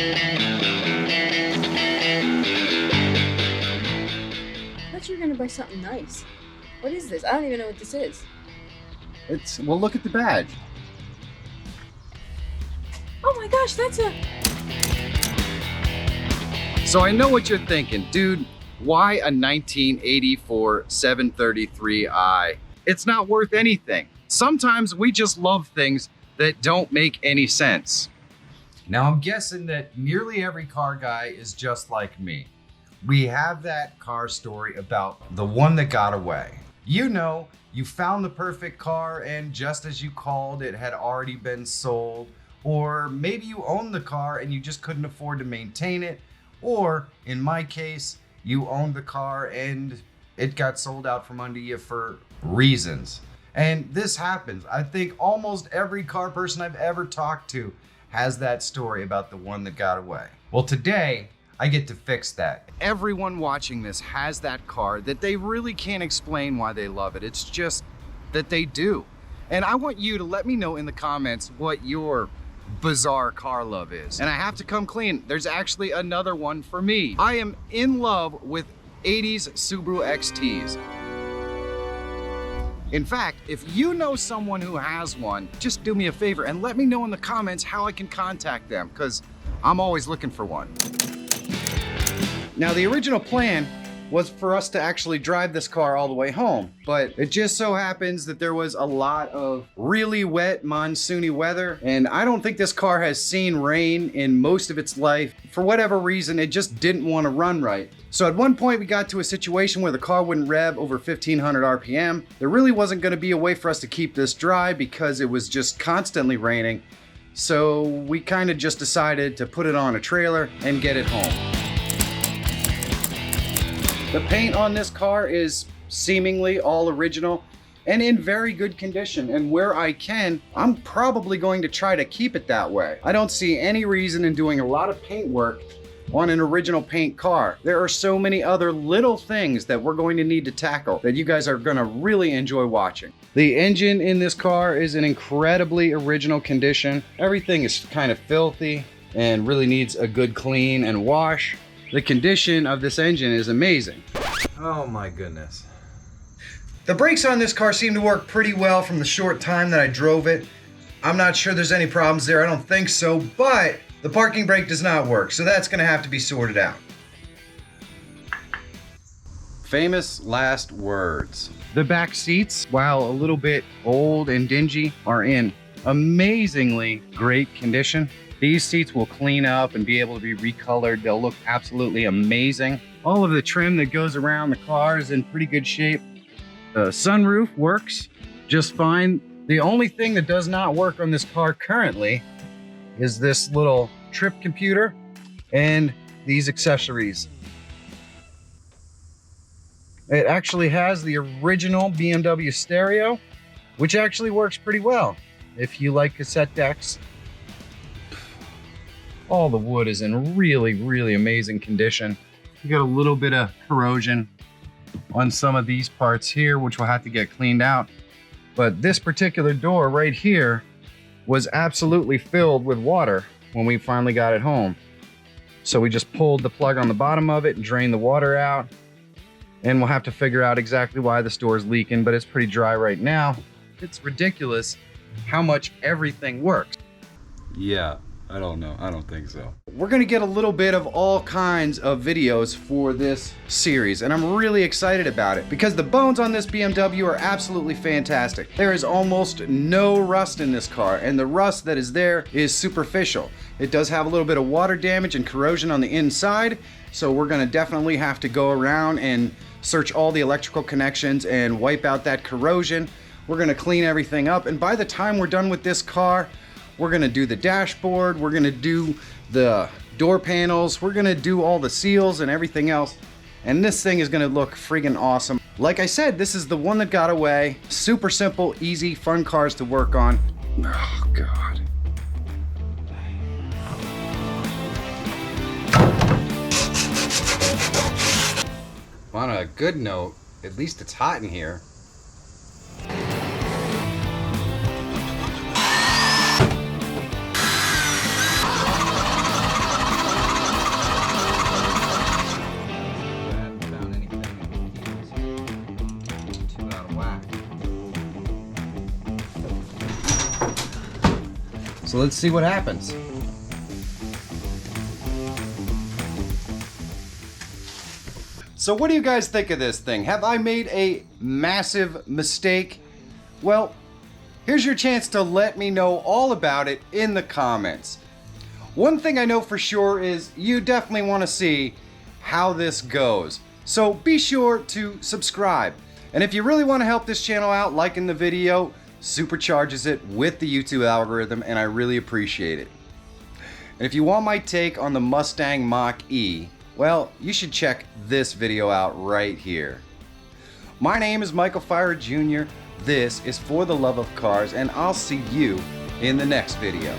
I thought you were gonna buy something nice. What is this? I don't even know what this is. Well, look at the badge. Oh my gosh, that's a... So I know what you're thinking, dude, why a 1984 733i? It's not worth anything. Sometimes we just love things that don't make any sense. Now I'm guessing that nearly every car guy is just like me. We have that car story about the one that got away. You know, you found the perfect car and just as you called, it had already been sold. Or maybe you owned the car and you just couldn't afford to maintain it. Or in my case, you owned the car and it got sold out from under you for reasons. And this happens. I think almost every car person I've ever talked to has that story about the one that got away. Well, today I get to fix that. Everyone watching this has that car that they really can't explain why they love it. It's just that they do. And I want you to let me know in the comments what your bizarre car love is. And I have to come clean. There's actually another one for me. I am in love with 80s Subaru XTs. In fact, if you know someone who has one, just do me a favor and let me know in the comments how I can contact them, because I'm always looking for one. Now, the original plan was for us to actually drive this car all the way home, but it just so happens that there was a lot of really wet monsoony weather, and I don't think this car has seen rain in most of its life. For whatever reason, it just didn't want to run right. So at one point we got to a situation where the car wouldn't rev over 1500 RPM. There really wasn't going to be a way for us to keep this dry because it was just constantly raining. So we kind of just decided to put it on a trailer and get it home. The paint on this car is seemingly all original and in very good condition, and where I can, I'm probably going to try to keep it that way. I don't see any reason in doing a lot of paint work on an original paint car. There are so many other little things that we're going to need to tackle that you guys are gonna really enjoy watching. The engine in this car is in incredibly original condition. Everything is kind of filthy and really needs a good clean and wash. The condition of this engine is amazing. Oh my goodness. The brakes on this car seem to work pretty well from the short time that I drove it. I'm not sure there's any problems there, I don't think so, but the parking brake does not work, so that's gonna have to be sorted out. Famous last words. The back seats, while a little bit old and dingy, are in amazingly great condition. These seats will clean up and be able to be recolored. They'll look absolutely amazing. All of the trim that goes around the car is in pretty good shape. The sunroof works just fine. The only thing that does not work on this car currently is this little trip computer and these accessories. It actually has the original BMW stereo, which actually works pretty well if you like cassette decks. All the wood is in really, really amazing condition. You got a little bit of corrosion on some of these parts here, which will have to get cleaned out. But this particular door right here was absolutely filled with water when we finally got it home. So we just pulled the plug on the bottom of it and drained the water out. And we'll have to figure out exactly why this door is leaking, but it's pretty dry right now. It's ridiculous how much everything works. Yeah, I don't know. I don't think so. We're gonna get a little bit of all kinds of videos for this series, and I'm really excited about it because the bones on this BMW are absolutely fantastic. There is almost no rust in this car, and the rust that is there is superficial. It does have a little bit of water damage and corrosion on the inside, so we're gonna definitely have to go around and search all the electrical connections and wipe out that corrosion. We're gonna clean everything up, and by the time we're done with this car, we're gonna do the dashboard, we're gonna do the door panels, we're gonna do all the seals and everything else. And this thing is gonna look friggin' awesome. Like I said, this is the one that got away. Super simple, easy, fun cars to work on. Oh, God. On a good note, at least it's hot in here. So let's see what happens. So what do you guys think of this thing? Have I made a massive mistake? Well, here's your chance to let me know all about it in the comments. One thing I know for sure is you definitely want to see how this goes. So be sure to subscribe. And if you really want to help this channel out, liking the video supercharges it with the YouTube algorithm, and I really appreciate it. And if you want my take on the Mustang Mach-E, well, you should check this video out right here. My name is Michael Fira Jr. This is For the Love of Cars, and I'll see you in the next video.